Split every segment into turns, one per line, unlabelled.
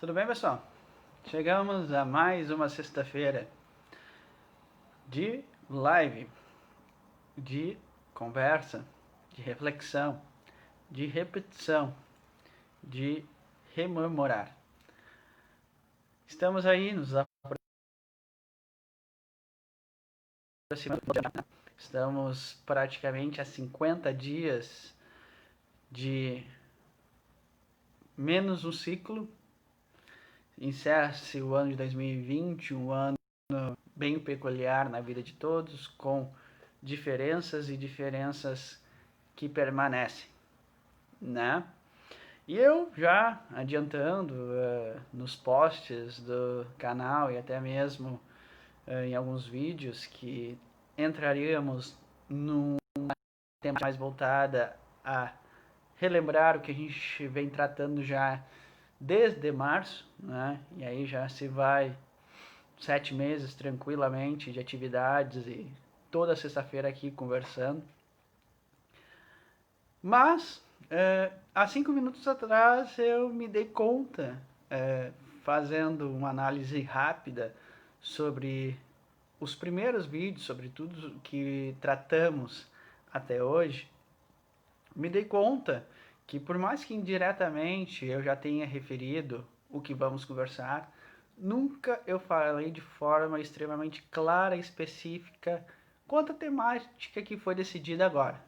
Tudo bem, pessoal? Chegamos a mais uma sexta-feira de live, de conversa, de reflexão, de repetição, de rememorar. Estamos aí nos aproximando, estamos praticamente a 50 dias de menos um ciclo. Encerra-se o ano de 2020, um ano bem peculiar na vida de todos, com diferenças que permanecem, né? E eu já adiantando nos posts do canal e até mesmo em alguns vídeos que entraríamos num tema mais voltada a relembrar o que a gente vem tratando já desde março, né? E aí já se vai 7 meses tranquilamente de atividades e toda sexta-feira aqui conversando. Mas, há 5 minutos atrás eu me dei conta, fazendo uma análise rápida sobre os primeiros vídeos, sobre tudo que tratamos até hoje, me dei conta que por mais que indiretamente eu já tenha referido o que vamos conversar, nunca eu falei de forma extremamente clara e específica quanto à temática que foi decidida agora.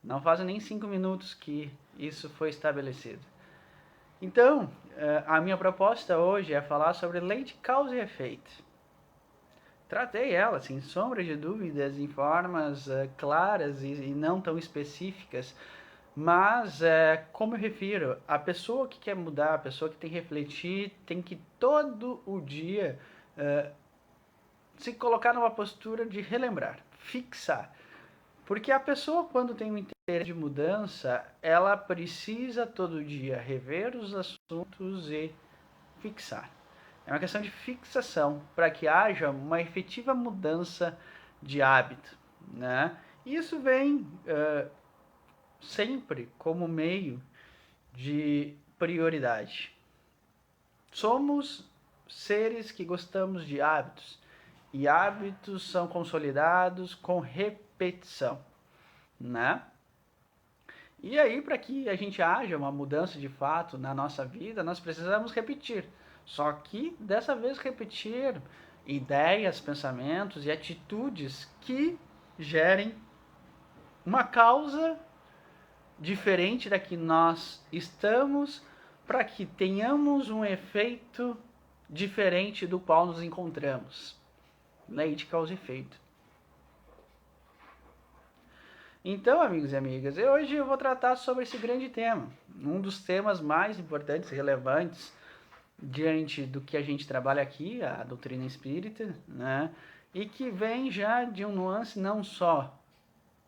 Não fazem nem 5 minutos que isso foi estabelecido. Então, a minha proposta hoje é falar sobre lei de causa e efeito. Tratei ela, sem sombra de dúvidas, em formas claras e não tão específicas, mas, como eu refiro, a pessoa que quer mudar, a pessoa que tem que refletir, tem que todo o dia se colocar numa postura de relembrar, fixar. Porque a pessoa, quando tem um interesse de mudança, ela precisa todo dia rever os assuntos e fixar. É uma questão de fixação para que haja uma efetiva mudança de hábito, né? Isso vem sempre como meio de prioridade. Somos seres que gostamos de hábitos e hábitos são consolidados com repetição, né? E aí, para que a gente haja uma mudança de fato na nossa vida, nós precisamos repetir. Só que dessa vez repetir ideias, pensamentos e atitudes que gerem uma causa diferente da que nós estamos, para que tenhamos um efeito diferente do qual nos encontramos. Lei de causa e efeito. Então, amigos e amigas, hoje eu vou tratar sobre esse grande tema, um dos temas mais importantes e relevantes diante do que a gente trabalha aqui, a doutrina espírita, né? E que vem já de um nuance não só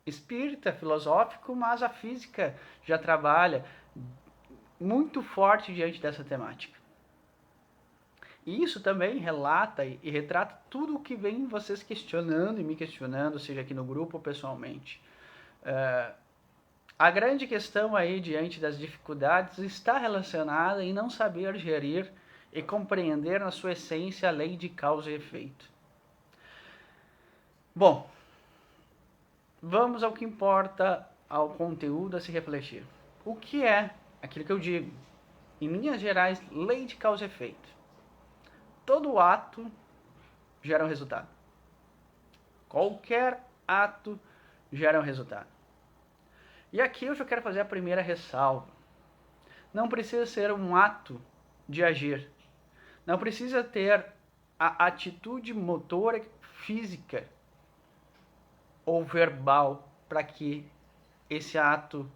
espírita, filosófico, mas a física já trabalha muito forte diante dessa temática. E isso também relata e retrata tudo o que vem vocês questionando e me questionando, seja aqui no grupo ou pessoalmente. A grande questão aí diante das dificuldades está relacionada em não saber gerir e compreender na sua essência a lei de causa e efeito. Bom, vamos ao que importa, ao conteúdo a se refletir. O que é aquilo que eu digo? Em linhas gerais, lei de causa e efeito. Todo ato gera um resultado. Qualquer ato gera um resultado. E aqui eu já quero fazer a primeira ressalva. Não precisa ser um ato de agir. Não precisa ter a atitude motora física ou verbal para que esse ato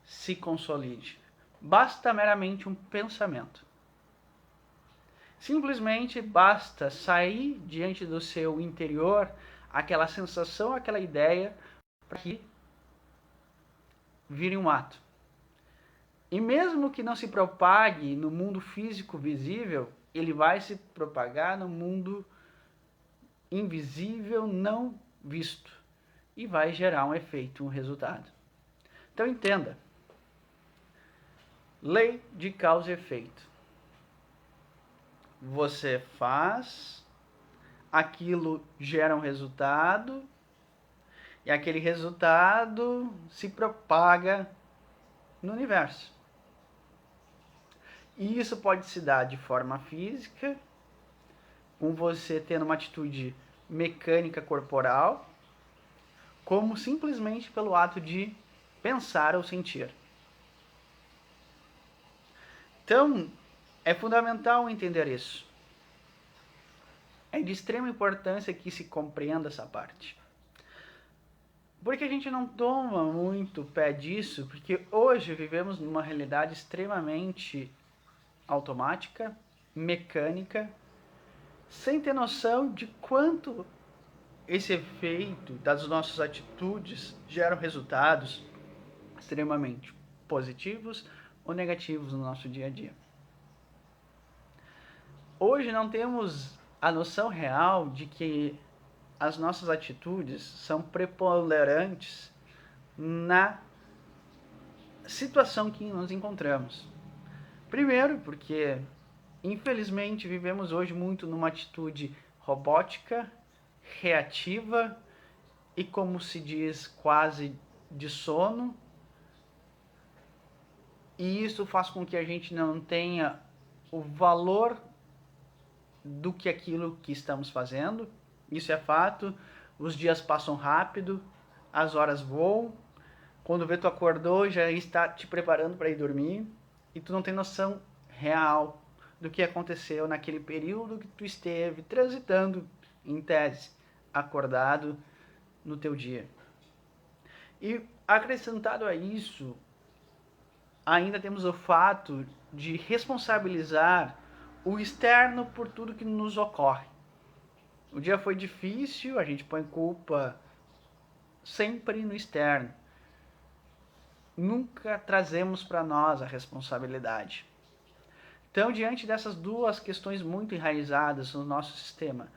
se consolide. Basta meramente um pensamento. Simplesmente basta sair diante do seu interior aquela sensação, aquela ideia, para que vire um ato. E mesmo que não se propague no mundo físico visível, ele vai se propagar no mundo invisível, não visto. E vai gerar um efeito, um resultado. Então entenda. Lei de causa e efeito. Você faz, aquilo gera um resultado e aquele resultado se propaga no universo. E isso pode se dar de forma física, com você tendo uma atitude mecânica corporal, como simplesmente pelo ato de pensar ou sentir. Então, é fundamental entender isso. É de extrema importância que se compreenda essa parte. Porque a gente não toma muito pé disso, porque hoje vivemos numa realidade extremamente automática, mecânica, sem ter noção de quanto esse efeito das nossas atitudes geram resultados extremamente positivos ou negativos no nosso dia a dia. Hoje não temos a noção real de que as nossas atitudes são preponderantes na situação que nos encontramos. Primeiro, porque infelizmente vivemos hoje muito numa atitude robótica, reativa e, como se diz, quase de sono. E isso faz com que a gente não tenha o valor do que aquilo que estamos fazendo. Isso é fato. Os dias passam rápido, as horas voam. Quando vê, tu acordou, já está te preparando para ir dormir e tu não tem noção real do que aconteceu naquele período que tu esteve transitando, em tese, acordado no teu dia. E acrescentado a isso, ainda temos o fato de responsabilizar o externo por tudo que nos ocorre. O dia foi difícil, a gente põe culpa sempre no externo. Nunca trazemos para nós a responsabilidade. Então, diante dessas duas questões muito enraizadas no nosso sistema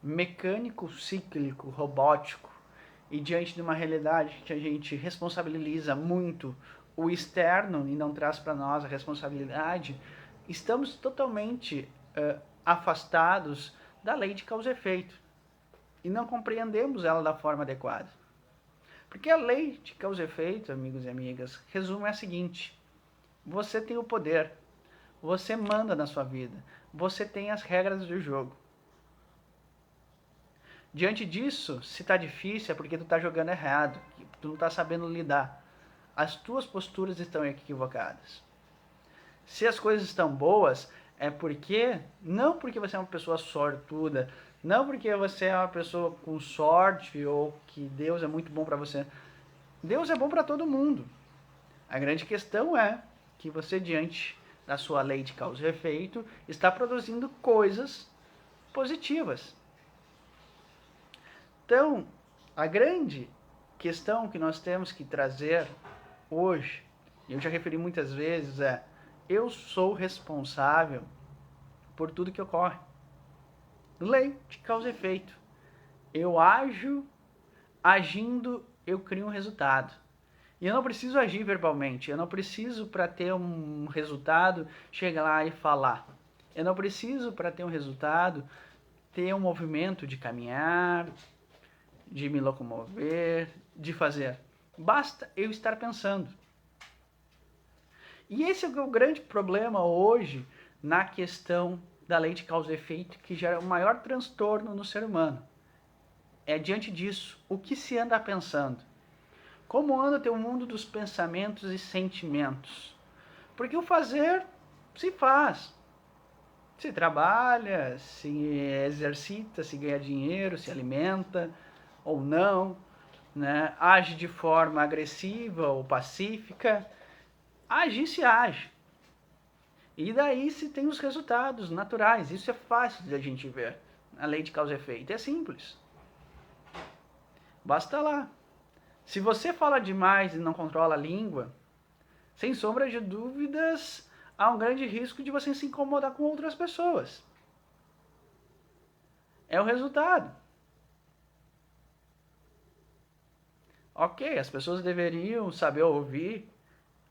mecânico, cíclico, robótico, e diante de uma realidade que a gente responsabiliza muito o externo e não traz para nós a responsabilidade, estamos totalmente afastados da lei de causa e efeito e não compreendemos ela da forma adequada. Porque a lei de causa e efeito, amigos e amigas, resume a seguinte: você tem o poder, você manda na sua vida, você tem as regras do jogo. Diante disso, se está difícil é porque tu está jogando errado, tu não está sabendo lidar. As tuas posturas estão equivocadas. Se as coisas estão boas, é porque, não porque você é uma pessoa sortuda, não porque você é uma pessoa com sorte ou que Deus é muito bom para você. Deus é bom para todo mundo. A grande questão é que você, diante da sua lei de causa e efeito, está produzindo coisas positivas. Então, a grande questão que nós temos que trazer hoje, e eu já referi muitas vezes, é: eu sou responsável por tudo que ocorre. Lei de causa e efeito. Eu agindo, eu crio um resultado. E eu não preciso agir verbalmente, eu não preciso, para ter um resultado, chegar lá e falar. Eu não preciso, para ter um resultado, ter um movimento de caminhar, de me locomover, de fazer. Basta eu estar pensando. E esse é o grande problema hoje na questão da lei de causa e efeito, que gera o maior transtorno no ser humano. É diante disso, o que se anda pensando? Como anda teu mundo dos pensamentos e sentimentos? Porque o fazer se faz. Se trabalha, se exercita, se ganha dinheiro, se alimenta ou não, né? Age de forma agressiva ou pacífica. Agir se age. E daí se tem os resultados naturais. Isso é fácil de a gente ver. A lei de causa e efeito é simples. Basta lá. Se você fala demais e não controla a língua, sem sombra de dúvidas, há um grande risco de você se incomodar com outras pessoas. É o resultado. Ok, as pessoas deveriam saber ouvir,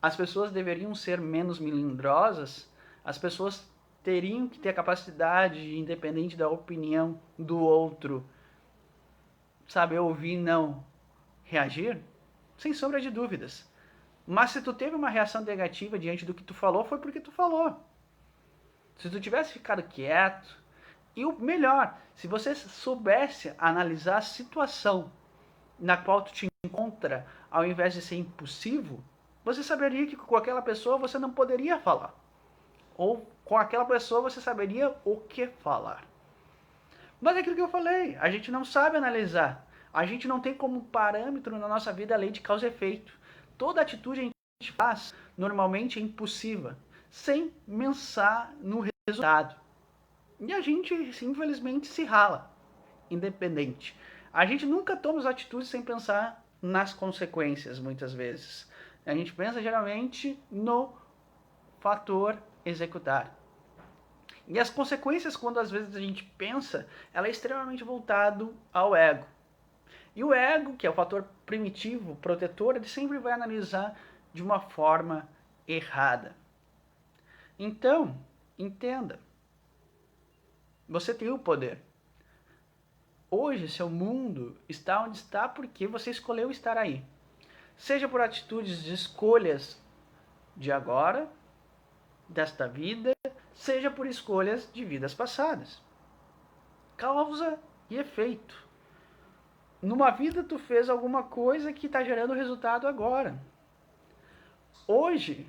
as pessoas deveriam ser menos melindrosas, as pessoas teriam que ter a capacidade, independente da opinião do outro, saber ouvir e não reagir? Sem sombra de dúvidas. Mas se tu teve uma reação negativa diante do que tu falou, foi porque tu falou. Se tu tivesse ficado quieto, e o melhor, se você soubesse analisar a situação na qual tu te encontra, ao invés de ser impulsivo, você saberia que com aquela pessoa você não poderia falar. Ou com aquela pessoa você saberia o que falar. Mas é aquilo que eu falei, a gente não sabe analisar. A gente não tem como parâmetro na nossa vida a lei de causa e efeito. Toda atitude a gente faz normalmente é impulsiva, sem pensar no resultado. E a gente, infelizmente, se rala, independente. A gente nunca toma as atitudes sem pensar nas consequências, muitas vezes. A gente pensa geralmente no fator executar. E as consequências, quando às vezes a gente pensa, ela é extremamente voltado ao ego. E o ego, que é o fator primitivo, protetor, ele sempre vai analisar de uma forma errada. Então, entenda. Você tem o poder. Hoje, seu mundo está onde está porque você escolheu estar aí. Seja por atitudes de escolhas de agora, desta vida, seja por escolhas de vidas passadas. Causa e efeito. Numa vida tu fez alguma coisa que está gerando resultado agora. Hoje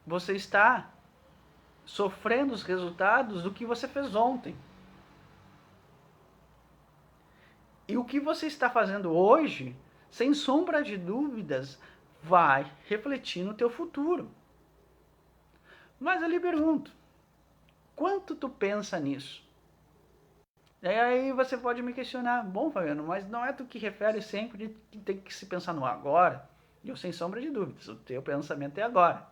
você está sofrendo os resultados do que você fez ontem. E o que você está fazendo hoje, sem sombra de dúvidas, vai refletir no teu futuro. Mas eu lhe pergunto, quanto tu pensa nisso? E aí você pode me questionar, bom, Fabiano, mas não é tu que refere sempre que tem que se pensar no agora? Eu, sem sombra de dúvidas, o teu pensamento é agora.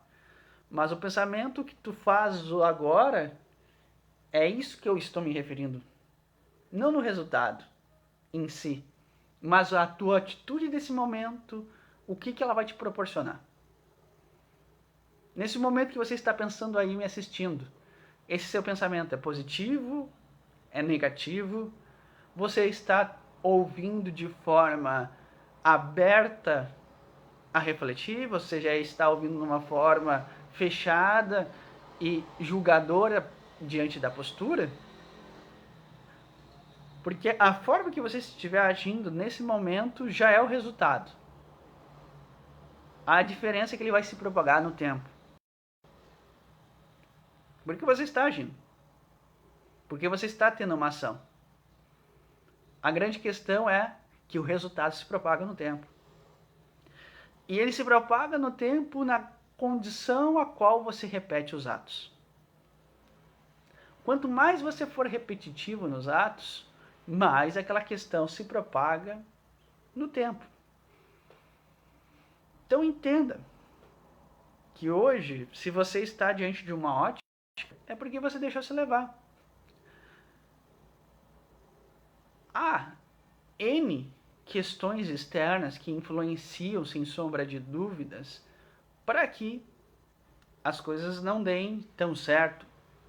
Mas o pensamento que tu faz agora, é isso que eu estou me referindo. Não no resultado em si, mas a tua atitude desse momento, o que ela vai te proporcionar. Nesse momento que você está pensando aí me assistindo, esse seu pensamento é positivo, é negativo, você está ouvindo de forma aberta a refletir, você já está ouvindo de uma forma fechada e julgadora diante da postura? Porque a forma que você estiver agindo nesse momento já é o resultado. A diferença é que ele vai se propagar no tempo. Porque você está agindo. Porque você está tendo uma ação. A grande questão é que o resultado se propaga no tempo. E ele se propaga no tempo na condição a qual você repete os atos. Quanto mais você for repetitivo nos atos, mais aquela questão se propaga no tempo. Então entenda que hoje, se você está diante de uma ótica, é porque você deixou se levar. Há N questões externas que influenciam, sem sombra de dúvidas, para que as coisas não deem tão certo.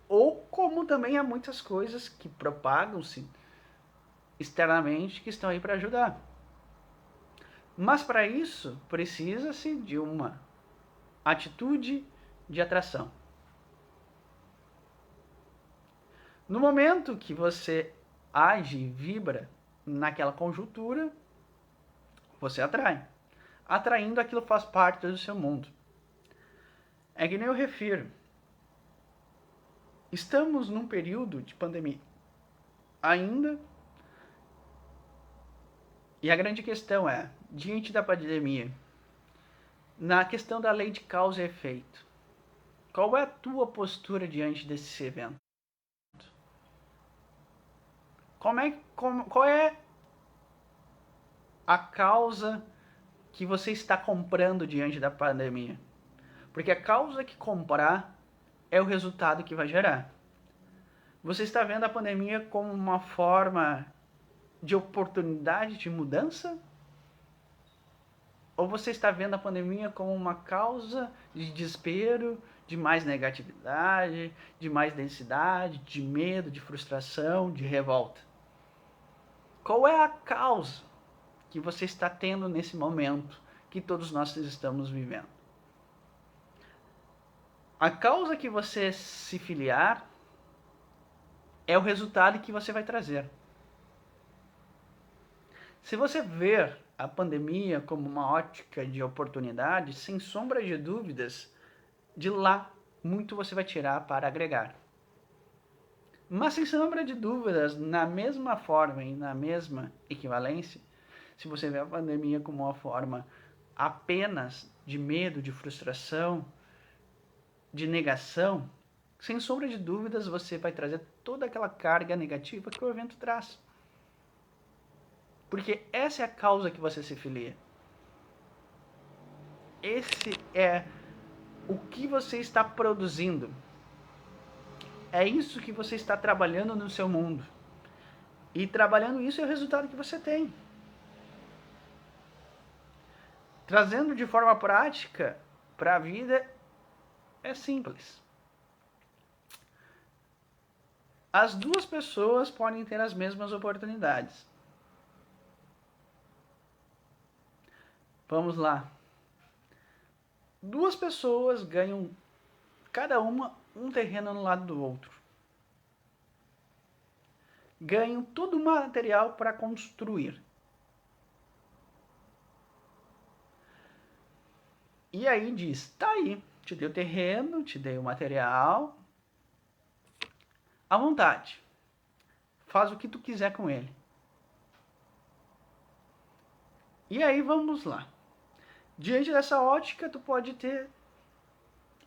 Ou como também há muitas coisas que propagam-se externamente que estão aí para ajudar. Mas para isso, precisa-se de uma atitude de atração. No momento que você age e vibra naquela conjuntura, você atrai. Atraindo aquilo faz parte do seu mundo. É que nem eu refiro. Estamos num período de pandemia ainda. E a grande questão é, diante da pandemia, na questão da lei de causa e efeito, qual é a tua postura diante desse evento? Qual é a causa que você está comprando diante da pandemia? Porque a causa que comprar é o resultado que vai gerar. Você está vendo a pandemia como uma forma de oportunidade de mudança? Ou você está vendo a pandemia como uma causa de desespero, de mais negatividade, de mais densidade, de medo, de frustração, de revolta? Qual é a causa que você está tendo nesse momento que todos nós estamos vivendo? A causa que você se filiar é o resultado que você vai trazer. Se você ver a pandemia como uma ótica de oportunidade, sem sombra de dúvidas, de lá muito você vai tirar para agregar. Mas sem sombra de dúvidas, na mesma forma e na mesma equivalência, se você vê a pandemia como uma forma apenas de medo, de frustração, de negação, sem sombra de dúvidas você vai trazer toda aquela carga negativa que o evento traz. Porque essa é a causa que você se filia. Esse é o que você está produzindo. É isso que você está trabalhando no seu mundo. E trabalhando isso é o resultado que você tem. Trazendo de forma prática para a vida é simples. As duas pessoas podem ter as mesmas oportunidades. Vamos lá. Duas pessoas ganham cada uma um terreno no lado do outro. Ganham todo o material para construir. E aí diz, tá aí, te dei o terreno, te dei o material, à vontade. Faz o que tu quiser com ele. E aí vamos lá. Diante dessa ótica, tu pode ter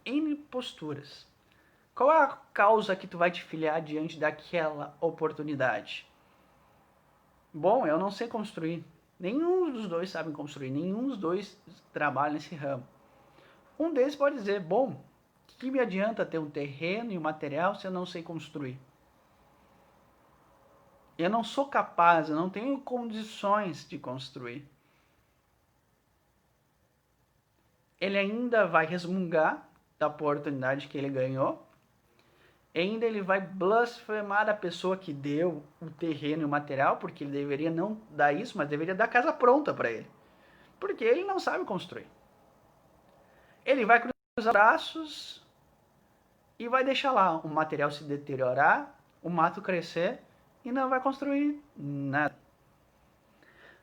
N posturas. Qual é a causa que tu vai te filiar diante daquela oportunidade? Bom, eu não sei construir. Nenhum dos dois sabe construir. Nenhum dos dois trabalha nesse ramo. Um deles pode dizer, bom, o que me adianta ter um terreno e um material se eu não sei construir? Eu não sou capaz, eu não tenho condições de construir. Ele ainda vai resmungar da oportunidade que ele ganhou. Ainda ele vai blasfemar a pessoa que deu o terreno e o material, porque ele deveria não dar isso, mas deveria dar a casa pronta para ele. Porque ele não sabe construir. Ele vai cruzar os braços e vai deixar lá o material se deteriorar, o mato crescer e não vai construir nada.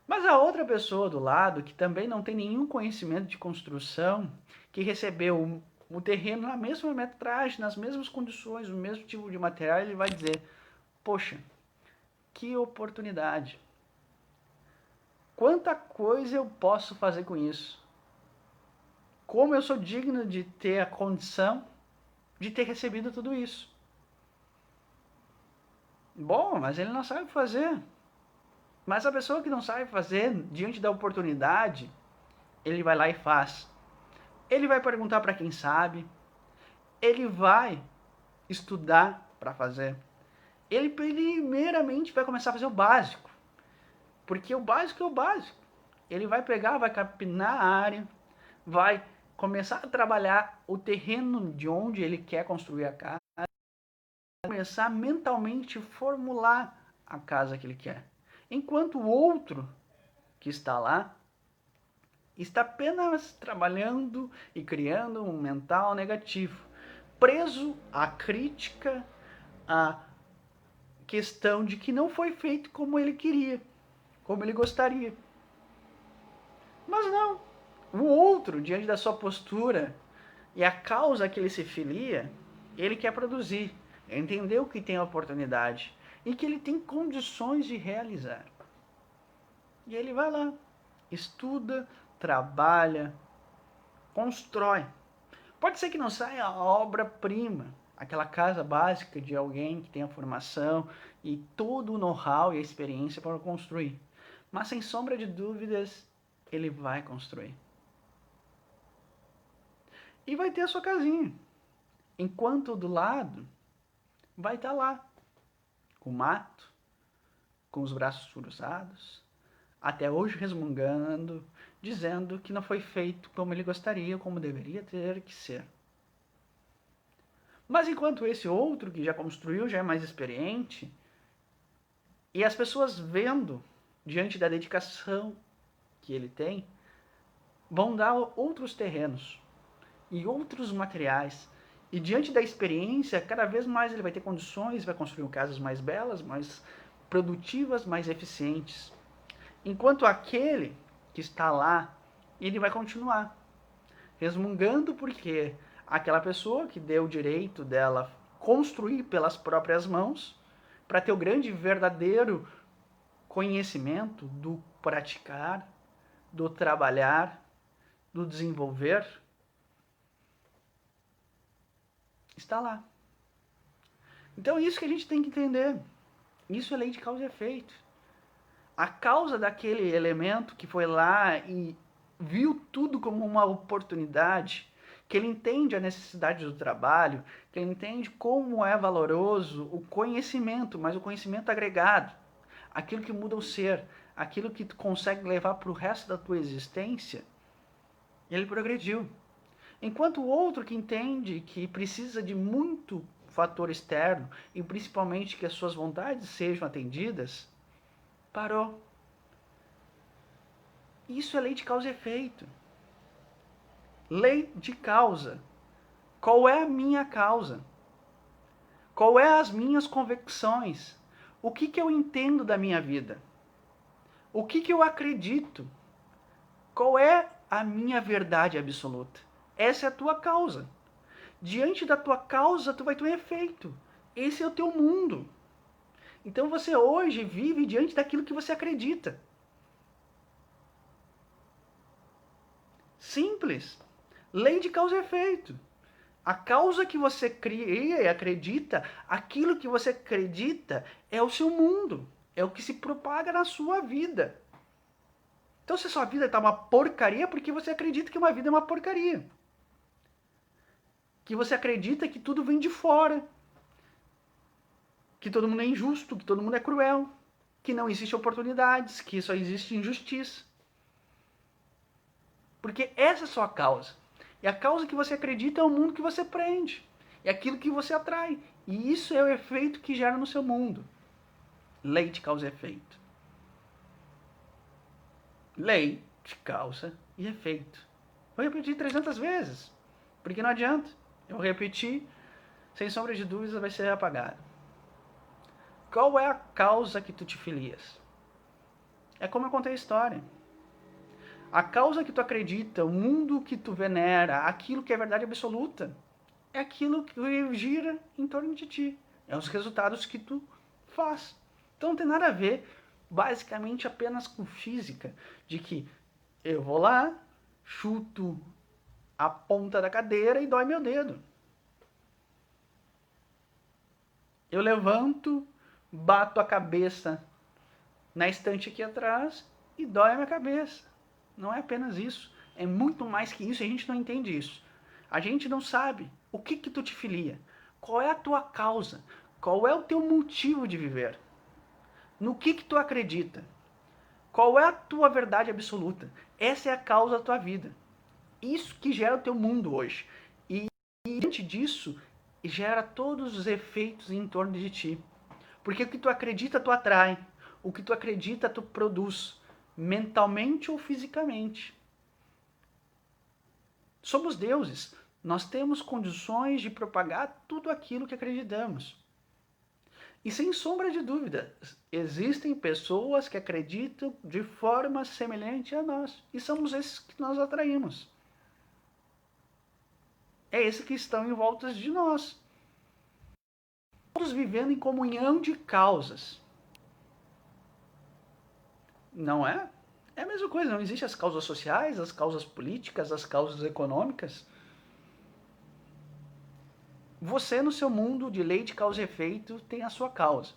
Mas a outra pessoa do lado, que também não tem nenhum conhecimento de construção, que recebeu o terreno na mesma metragem, nas mesmas condições, o mesmo tipo de material, ele vai dizer, poxa, que oportunidade. Quanta coisa eu posso fazer com isso. Como eu sou digno de ter a condição de ter recebido tudo isso. Bom, mas ele não sabe fazer. Mas a pessoa que não sabe fazer, diante da oportunidade, ele vai lá e faz. Ele vai perguntar para quem sabe. Ele vai estudar para fazer. Ele primeiramente vai começar a fazer o básico. Porque o básico é o básico. Ele vai pegar, vai capinar a área, vai começar a trabalhar o terreno de onde ele quer construir a casa, começar mentalmente a formular a casa que ele quer. Enquanto o outro que está lá está apenas trabalhando e criando um mental negativo, preso à crítica, à questão de que não foi feito como ele queria, como ele gostaria. Mas não, o outro, diante da sua postura e a causa que ele se filia, ele quer produzir, entendeu que tem a oportunidade e que ele tem condições de realizar. E ele vai lá, estuda, trabalha, constrói. Pode ser que não saia a obra-prima, aquela casa básica de alguém que tem a formação e todo o know-how e a experiência para construir. Mas sem sombra de dúvidas, ele vai construir. E vai ter a sua casinha. Enquanto do lado vai estar lá, com o mato, com os braços cruzados, até hoje resmungando, dizendo que não foi feito como ele gostaria, como deveria ter que ser. Mas enquanto esse outro que já construiu, já é mais experiente, e as pessoas vendo, diante da dedicação que ele tem, vão dar outros terrenos e outros materiais. E diante da experiência, cada vez mais ele vai ter condições, vai construir casas mais belas, mais produtivas, mais eficientes. Enquanto aquele que está lá, ele vai continuar resmungando porque aquela pessoa que deu o direito dela construir pelas próprias mãos, para ter o grande verdadeiro conhecimento do praticar, do trabalhar, do desenvolver, está lá. Então é isso que a gente tem que entender. Isso é lei de causa e efeito. A causa daquele elemento que foi lá e viu tudo como uma oportunidade, que ele entende a necessidade do trabalho, que ele entende como é valoroso o conhecimento, mas o conhecimento agregado, aquilo que muda o ser, aquilo que tu consegue levar para o resto da tua existência, ele progrediu. Enquanto o outro que entende que precisa de muito fator externo e principalmente que as suas vontades sejam atendidas, parou. Isso é lei de causa e efeito. Lei de causa. Qual é a minha causa? Qual é as minhas convicções? O que eu entendo da minha vida? O que eu acredito? Qual é a minha verdade absoluta? Essa é a tua causa. Diante da tua causa, tu vai ter um efeito. Esse é o teu mundo. Então você hoje vive diante daquilo que você acredita. Simples. Lei de causa e efeito. A causa que você cria e acredita, aquilo que você acredita é o seu mundo. É o que se propaga na sua vida. Então se a sua vida está uma porcaria, é porque você acredita que uma vida é uma porcaria. Que você acredita que tudo vem de fora. Que todo mundo é injusto, que todo mundo é cruel. Que não existe oportunidades, que só existe injustiça. Porque essa é a sua causa. E a causa que você acredita é o mundo que você prende. É aquilo que você atrai. E isso é o efeito que gera no seu mundo. Lei de causa e efeito. Lei de causa e efeito. Vou repetir 300 vezes. Porque não adianta. Eu repetir, sem sombra de dúvidas, vai ser apagado. Qual é a causa que tu te filias? É como eu contei a história. A causa que tu acredita, o mundo que tu venera, aquilo que é verdade absoluta, é aquilo que gira em torno de ti. É os resultados que tu faz. Então não tem nada a ver, basicamente, apenas com física. De que eu vou lá, chuto a ponta da cadeira e dói meu dedo. Eu levanto, bato a cabeça na estante aqui atrás e dói a minha cabeça. Não é apenas isso. É muito mais que isso e a gente não entende isso. A gente não sabe o que tu te filia. Qual é a tua causa? Qual é o teu motivo de viver? No que tu acredita? Qual é a tua verdade absoluta? Essa é a causa da tua vida. Isso que gera o teu mundo hoje. E diante disso, gera todos os efeitos em torno de ti. Porque o que tu acredita, tu atrai. O que tu acredita, tu produz. Mentalmente ou fisicamente. Somos deuses. Nós temos condições de propagar tudo aquilo que acreditamos. E sem sombra de dúvida, existem pessoas que acreditam de forma semelhante a nós. E somos esses que nós atraímos. É esses que estão em volta de nós. Todos vivendo em comunhão de causas. Não é? É a mesma coisa, não existem as causas sociais, as causas políticas, as causas econômicas. Você, no seu mundo de lei de causa e efeito, tem a sua causa.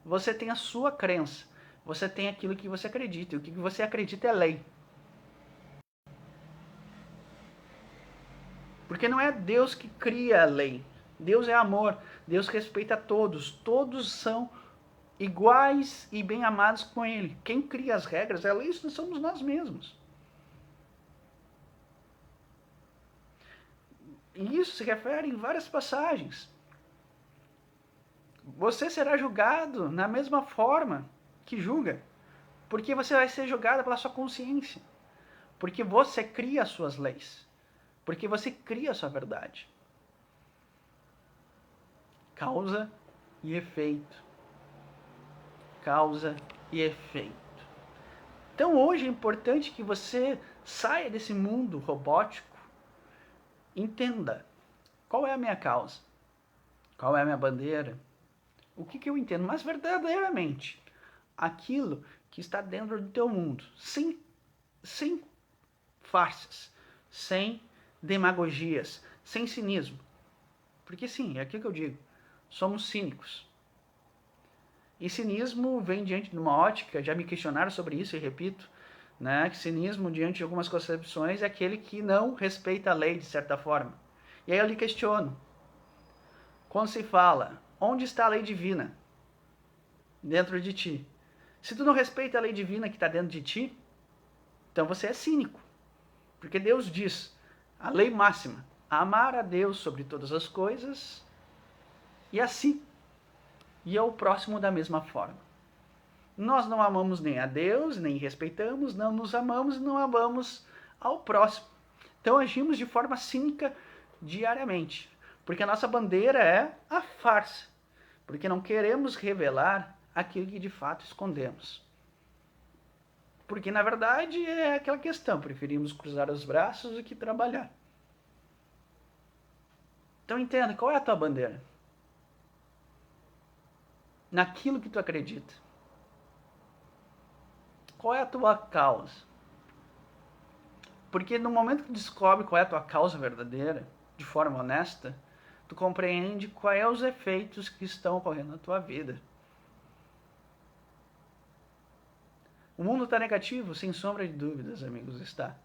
Você tem a sua crença. Você tem aquilo que você acredita. E o que você acredita é lei. Porque não é Deus que cria a lei. Deus é amor. Deus respeita a todos. Todos são iguais e bem amados com Ele. Quem cria as regras, a lei, somos nós mesmos. E isso se refere em várias passagens. Você será julgado na mesma forma que julga, porque você vai ser julgado pela sua consciência, porque você cria as suas leis, porque você cria a sua verdade. Causa e efeito. Causa e efeito. Então hoje é importante que você saia desse mundo robótico. Entenda qual é a minha causa, qual é a minha bandeira, o que eu entendo, mas verdadeiramente aquilo que está dentro do teu mundo, sem farsas, sem demagogias, sem cinismo. Porque sim, é aquilo que eu digo, somos cínicos. E cinismo vem diante de uma ótica, já me questionaram sobre isso e repito, né, que cinismo diante de algumas concepções é aquele que não respeita a lei de certa forma. E aí eu lhe questiono, quando se fala, onde está a lei divina? Dentro de ti. Se tu não respeita a lei divina que está dentro de ti, então você é cínico. Porque Deus diz, a lei máxima, amar a Deus sobre todas as coisas e assim, e ao próximo da mesma forma. Nós não amamos nem a Deus, nem respeitamos, não nos amamos e não amamos ao próximo. Então agimos de forma cínica diariamente, porque a nossa bandeira é a farsa, porque não queremos revelar aquilo que de fato escondemos. Porque na verdade é aquela questão, preferimos cruzar os braços do que trabalhar. Então entenda, qual é a tua bandeira? Naquilo que tu acredita. Qual é a tua causa? Porque no momento que tu descobre qual é a tua causa verdadeira, de forma honesta, tu compreende quais são os efeitos que estão ocorrendo na tua vida. O mundo está negativo, sem sombra de dúvidas, amigos, está.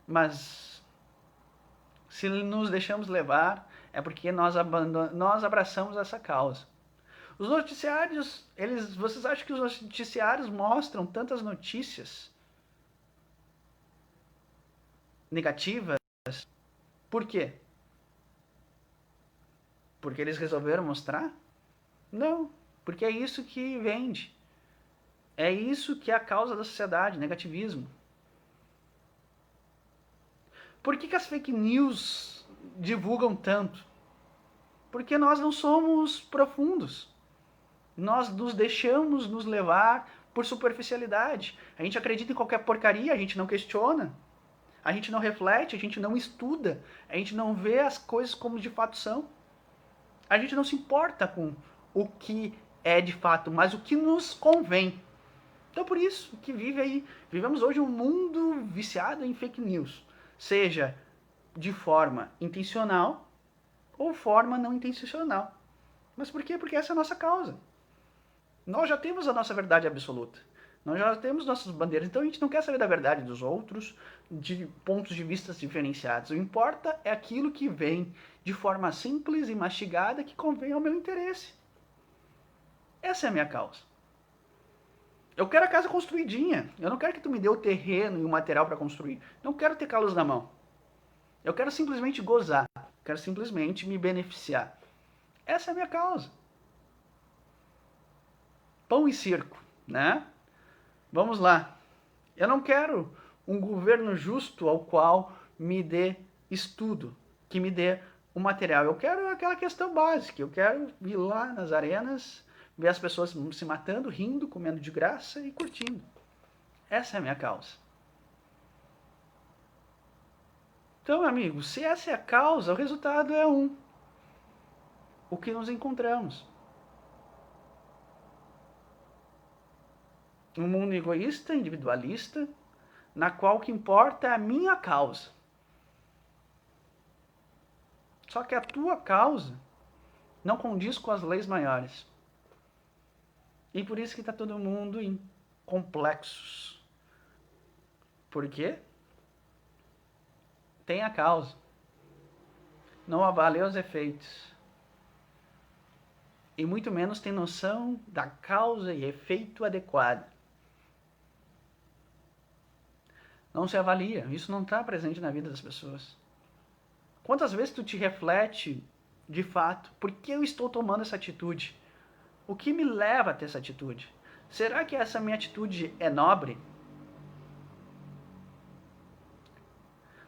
Mas se nos deixamos levar, é porque nós abraçamos essa causa. Os noticiários, vocês acham que os noticiários mostram tantas notícias negativas? Por quê? Porque eles resolveram mostrar? Não, porque é isso que vende. É isso que é a causa da sociedade, negativismo. Por que as fake news divulgam tanto? Porque nós não somos profundos. Nós nos deixamos nos levar por superficialidade. A gente acredita em qualquer porcaria, a gente não questiona. A gente não reflete, a gente não estuda. A gente não vê as coisas como de fato são. A gente não se importa com o que é de fato, mas o que nos convém. Então por isso que vivemos hoje um mundo viciado em fake news. Seja de forma intencional ou forma não intencional. Mas por quê? Porque essa é a nossa causa. Nós já temos a nossa verdade absoluta. Nós já temos nossas bandeiras. Então a gente não quer saber da verdade dos outros, de pontos de vista diferenciados. O que importa é aquilo que vem de forma simples e mastigada que convém ao meu interesse. Essa é a minha causa. Eu quero a casa construidinha. Eu não quero que tu me dê o terreno e o material para construir. Não quero ter calos na mão. Eu quero simplesmente gozar. Quero simplesmente me beneficiar. Essa é a minha causa. Pão e circo, né? Vamos lá. Eu não quero um governo justo ao qual me dê estudo, que me dê o material. Eu quero aquela questão básica. Eu quero ir lá nas arenas, ver as pessoas se matando, rindo, comendo de graça e curtindo. Essa é a minha causa. Então, amigo, se essa é a causa, o resultado é o que nos encontramos. Um mundo egoísta, individualista, na qual o que importa é a minha causa. Só que a tua causa não condiz com as leis maiores. E por isso que está todo mundo em complexos. Por quê? Tem a causa. Não avalia os efeitos. E muito menos tem noção da causa e efeito adequado. Não se avalia. Isso não está presente na vida das pessoas. Quantas vezes tu te reflete, de fato, por que eu estou tomando essa atitude? O que me leva a ter essa atitude? Será que essa minha atitude é nobre?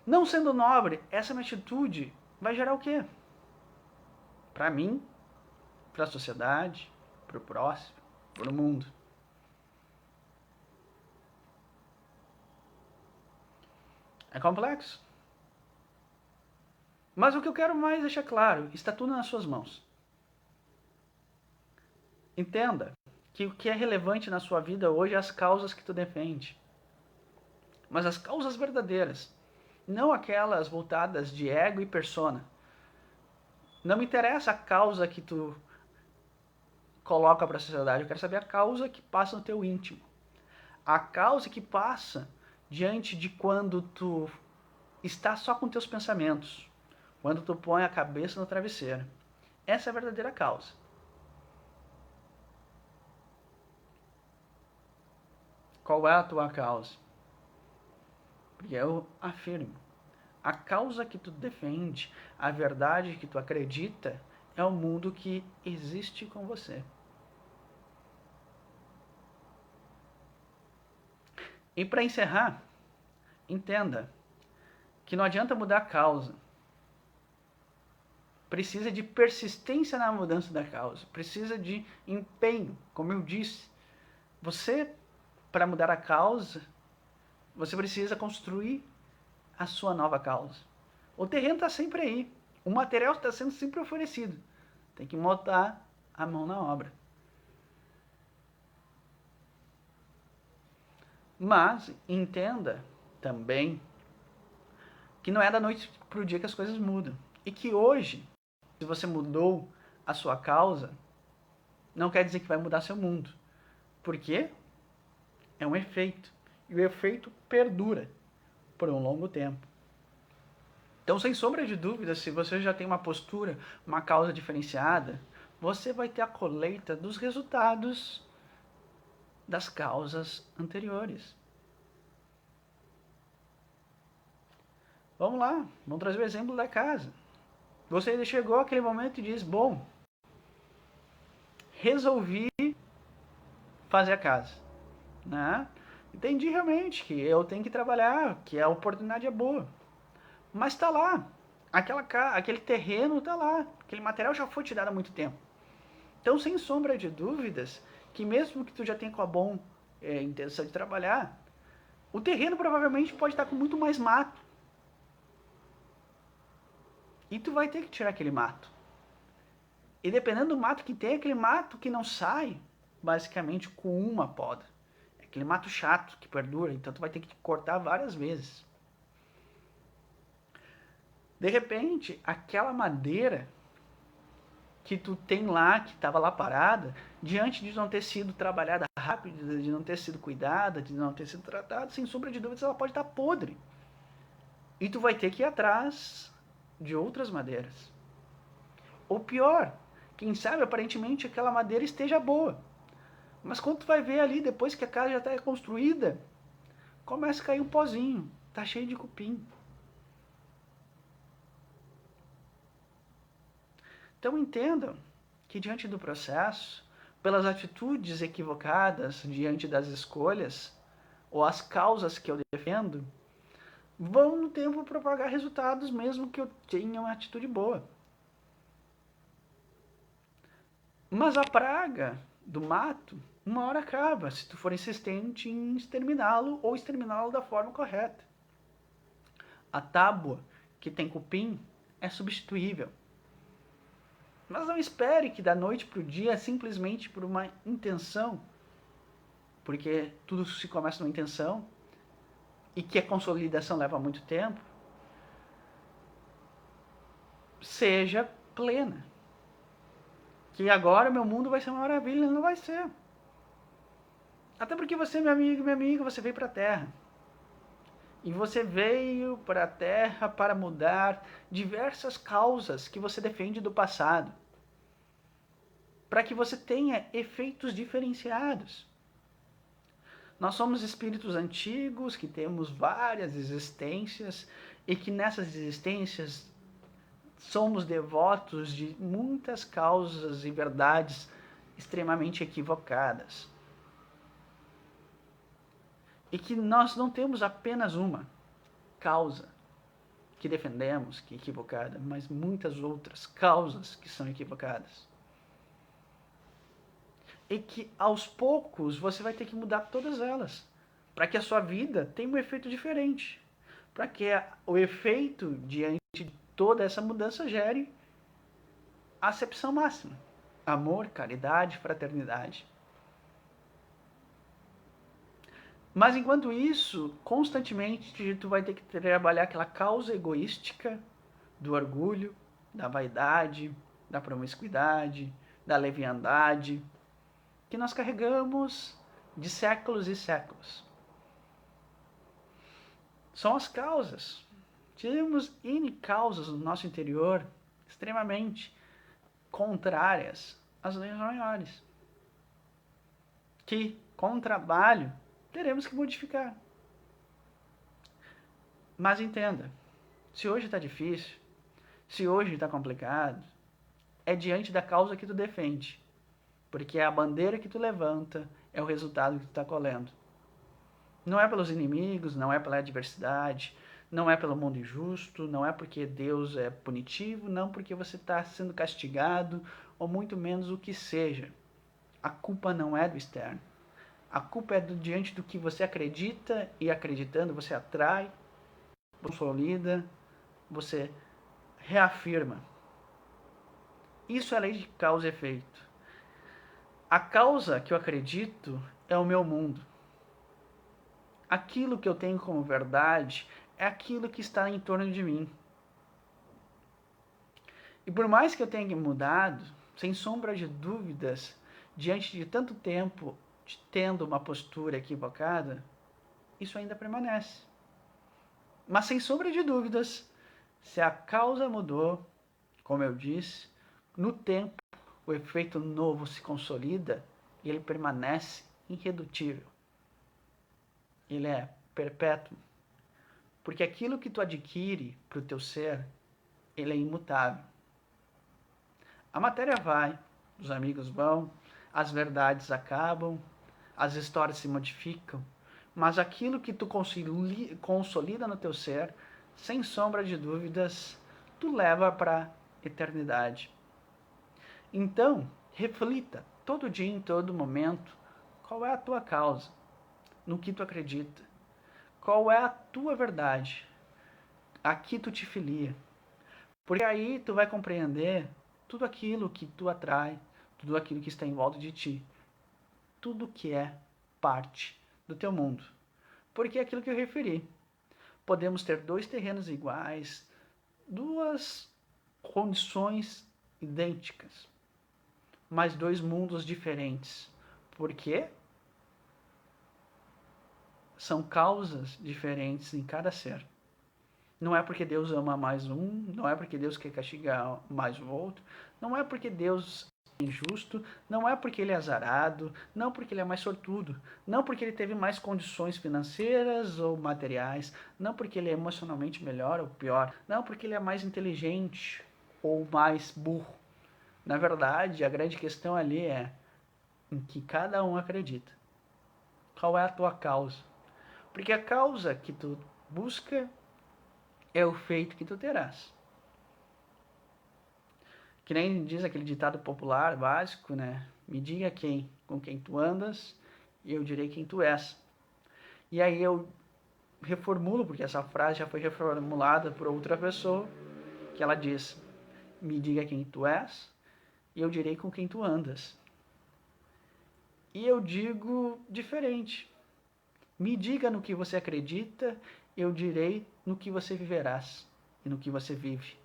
Não sendo nobre, essa minha atitude vai gerar o quê? Para mim, para a sociedade, para o próximo, para o mundo. É complexo. Mas o que eu quero mais deixar claro, está tudo nas suas mãos. Entenda que o que é relevante na sua vida hoje é as causas que tu defende. Mas as causas verdadeiras, não aquelas voltadas de ego e persona. Não me interessa a causa que tu coloca para a sociedade, eu quero saber a causa que passa no teu íntimo. A causa que passa diante de quando tu está só com teus pensamentos, quando tu põe a cabeça no travesseiro. Essa é a verdadeira causa. Qual é a tua causa? Porque eu afirmo, a causa que tu defende, a verdade que tu acredita, é o mundo que existe com você. E para encerrar, entenda que não adianta mudar a causa. Precisa de persistência na mudança da causa. Precisa de empenho. Como eu disse, você, para mudar a causa, você precisa construir a sua nova causa. O terreno está sempre aí. O material está sendo sempre oferecido. Tem que botar a mão na obra. Mas entenda também que não é da noite para o dia que as coisas mudam. E que hoje, se você mudou a sua causa, não quer dizer que vai mudar seu mundo. Por quê? É um efeito. E o efeito perdura por um longo tempo. Então, sem sombra de dúvida, se você já tem uma postura, uma causa diferenciada, você vai ter a colheita dos resultados das causas anteriores. Vamos lá, vamos trazer o exemplo da casa. Você chegou àquele momento e diz, bom, resolvi fazer a casa. Né? Entendi realmente que eu tenho que trabalhar, que a oportunidade é boa. Mas está lá, aquele terreno está lá, aquele material já foi te dado há muito tempo. Então, sem sombra de dúvidas, que mesmo que tu já tenha com a boa intenção de trabalhar, o terreno provavelmente pode estar com muito mais mato. E tu vai ter que tirar aquele mato. E dependendo do mato que tem, aquele mato que não sai, basicamente com uma poda. É aquele mato chato que perdura, então tu vai ter que cortar várias vezes. De repente, aquela madeira que tu tem lá, que estava lá parada, diante de não ter sido trabalhada rápido, de não ter sido cuidada, de não ter sido tratada, sem sombra de dúvidas, ela pode estar podre. E tu vai ter que ir atrás de outras madeiras. Ou pior, quem sabe aparentemente aquela madeira esteja boa. Mas quando tu vai ver ali, depois que a casa já está construída, começa a cair um pozinho, tá cheio de cupim. Então entendam que diante do processo, pelas atitudes equivocadas, diante das escolhas, ou as causas que eu defendo, vão no tempo propagar resultados mesmo que eu tenha uma atitude boa. Mas a praga do mato, uma hora acaba, se tu for insistente em exterminá-lo ou exterminá-lo da forma correta. A tábua que tem cupim é substituível. Mas não espere que da noite para o dia, simplesmente por uma intenção, porque tudo se começa numa intenção, e que a consolidação leva muito tempo, seja plena. Que agora meu mundo vai ser uma maravilha, não vai ser. Até porque você, meu amigo, minha amiga, você veio para a Terra. E você veio para a Terra para mudar diversas causas que você defende do passado. Para que você tenha efeitos diferenciados. Nós somos espíritos antigos que temos várias existências e que nessas existências somos devotos de muitas causas e verdades extremamente equivocadas. E que nós não temos apenas uma causa que defendemos, que é equivocada, mas muitas outras causas que são equivocadas. E que aos poucos você vai ter que mudar todas elas, para que a sua vida tenha um efeito diferente, para que o efeito diante de toda essa mudança gere a acepção máxima: amor, caridade, fraternidade. Mas enquanto isso, constantemente tu vai ter que trabalhar aquela causa egoística do orgulho, da vaidade, da promiscuidade, da leviandade, que nós carregamos de séculos e séculos. São as causas. Temos N causas no nosso interior extremamente contrárias às leis maiores, que, com o trabalho, teremos que modificar. Mas entenda, se hoje está difícil, se hoje está complicado, é diante da causa que tu defende, porque é a bandeira que tu levanta, é o resultado que tu está colhendo. Não é pelos inimigos, não é pela adversidade, não é pelo mundo injusto, não é porque Deus é punitivo, não porque você está sendo castigado, ou muito menos o que seja. A culpa não é do externo. A culpa é diante do que você acredita, e acreditando você atrai, consolida, você reafirma. Isso é a lei de causa e efeito. A causa que eu acredito é o meu mundo. Aquilo que eu tenho como verdade é aquilo que está em torno de mim. E por mais que eu tenha mudado, sem sombra de dúvidas, diante de tanto tempo tendo uma postura equivocada, isso ainda permanece. Mas sem sombra de dúvidas, se a causa mudou, como eu disse, no tempo o efeito novo se consolida e ele permanece irredutível. Ele é perpétuo. Porque aquilo que tu adquire para o teu ser, ele é imutável. A matéria vai, os amigos vão, as verdades acabam, as histórias se modificam, mas aquilo que tu consolida no teu ser, sem sombra de dúvidas, tu leva para a eternidade. Então, reflita todo dia, em todo momento, qual é a tua causa, no que tu acredita, qual é a tua verdade, a que tu te filia. Porque aí tu vai compreender tudo aquilo que tu atrai, tudo aquilo que está em volta de ti, tudo que é parte do teu mundo. Porque é aquilo que eu referi. Podemos ter dois terrenos iguais, duas condições idênticas, mas dois mundos diferentes. Por quê? São causas diferentes em cada ser. Não é porque Deus ama mais um, não é porque Deus quer castigar mais o outro, não é porque Deus é injusto, não é porque ele é azarado, não porque ele é mais sortudo, não porque ele teve mais condições financeiras ou materiais, não porque ele é emocionalmente melhor ou pior, não porque ele é mais inteligente ou mais burro. Na verdade, a grande questão ali é em que cada um acredita. Qual é a tua causa? Porque a causa que tu busca é o feito que tu terás. Que nem diz aquele ditado popular básico, né? Me diga com quem tu andas, e eu direi quem tu és. E aí eu reformulo, porque essa frase já foi reformulada por outra pessoa, que ela diz: me diga quem tu és, e eu direi com quem tu andas. E eu digo diferente. Me diga no que você acredita, eu direi no que você viverás e no que você vive.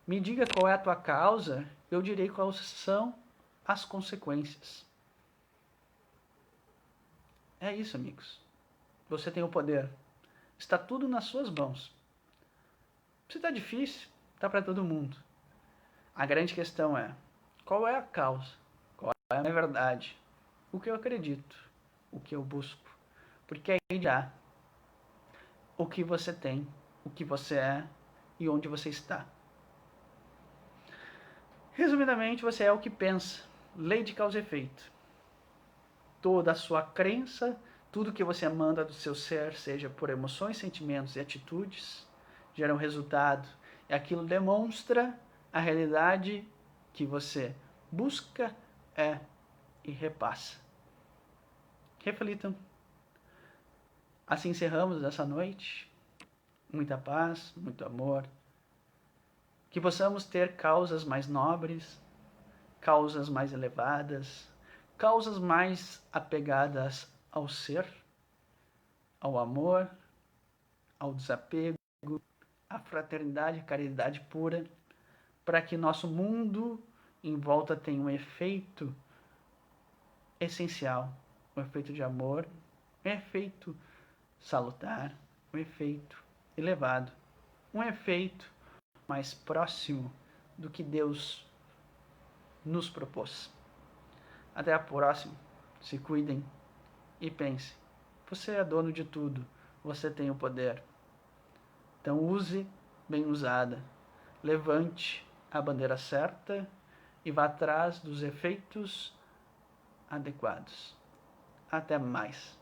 Me diga qual é a tua causa, eu direi quais são as consequências. É isso, amigos. Você tem o poder. Está tudo nas suas mãos. Se está difícil, está para todo mundo. A grande questão é: qual é a causa? Qual é a verdade? O que eu acredito? O que eu busco? Porque aí já o que você tem, o que você é e onde você está. Resumidamente, você é o que pensa. Lei de causa e efeito. Toda a sua crença, tudo que você manda do seu ser, seja por emoções, sentimentos e atitudes, gera um resultado. E aquilo demonstra a realidade que você busca e repassa. Reflitam. Assim encerramos essa noite. Muita paz, muito amor. Que possamos ter causas mais nobres, causas mais elevadas, causas mais apegadas ao ser, ao amor, ao desapego, à fraternidade, à caridade pura, para que nosso mundo em volta tenha um efeito essencial, um efeito de amor, um efeito salutar, um efeito elevado, um efeito mais próximo do que Deus nos propôs. Até a próxima. Se cuidem e pense. Você é dono de tudo. Você tem o poder. Então use bem usada. Levante a bandeira certa e vá atrás dos efeitos adequados. Até mais.